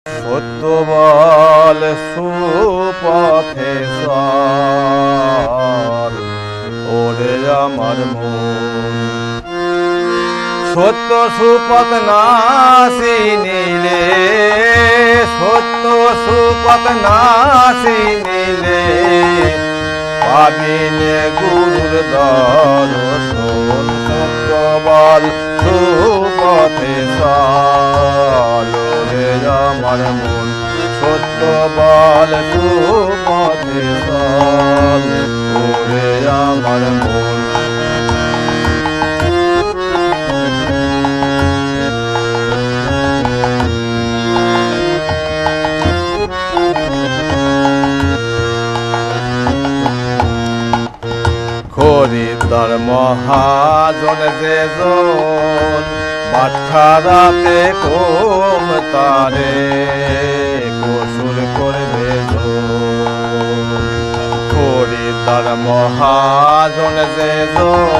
সত্য বল সুপথে চল ওরে আমার মন। সত্য সুপথ না চিনিলে, সত্য সুপথ না চিনিলে পাবিনে গুরুর দর্শন। সত্য বল সুপথে চল ওরে আমার মন। সত্য বল সুপথে চল ওরে আমার মন। খরিদ্দার মহাজন যে জন বাটখারাতে কম তারে কসুর করবে। খরিদ্দার মহাজন যে জন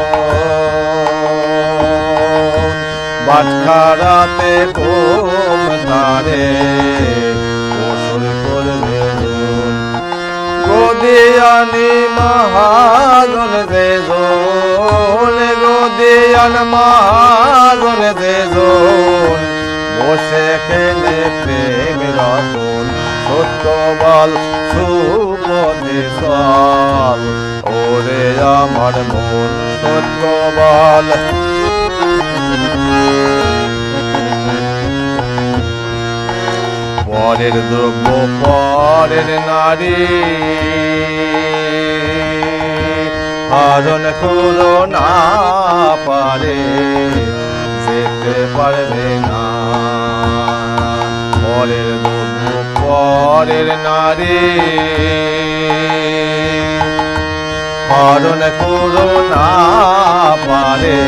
বাটখারাতে কম তারে কসুর করবে। গদিয়ানি মহাজন যে জন, গদিয়ান মহাজন যে জন বসে খেলে প্রেম রতন। সত্য বল সুপথে চল ওরে আমার মন। সত্য বল পরের দ্রব্য পরের নারী হরণ করো না পারে যেতে পারবে না। পরের দ্রব্য পরের নারী হরণ করো না পারে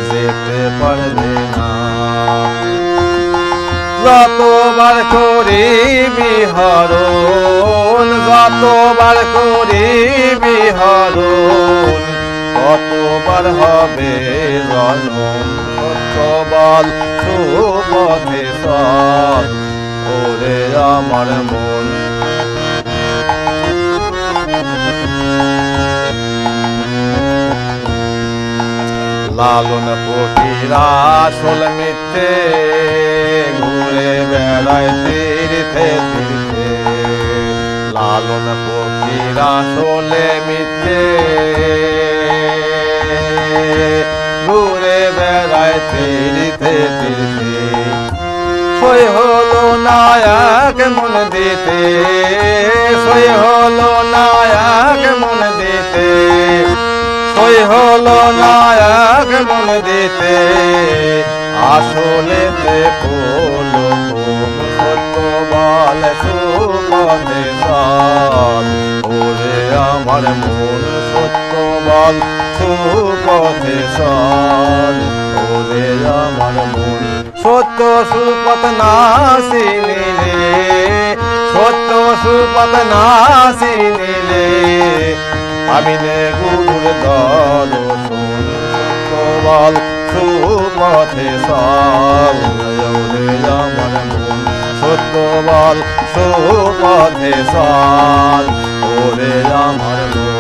যেতে পারবে না। যতবার করিবি হরণ, যতবার করিবি হরণ ততবার হবে জনম। সত্য বল সুপথে চল ওরে আমার মন। লালন ফকির আসল মিথ্যে ঘুরে বেড়ায় তীর্থে তীর্থে। লালন ফকির আসলে মিথ্যে ঘুরে বেড়ায় তীর্থে তীর্থে। সই হলো নায়ক মন দিতে, সই হলো নায়ক মন দিতে, সই হলো নায়ক মন দিতে আসলে হলো কম। সত্য বল সুপথে চল ওরে আমার মন। সত্য বল সুপথে চল ওরে আমার মন। সত্য সুপথ না চিনিলে, সত্য সুপথ না চিনিলে পাবিনে গুরুর দর্শন। সত্য বল সুপথে চল ওরে আমার মন। সত্য বল সুপথে চল ওরে আমার মন।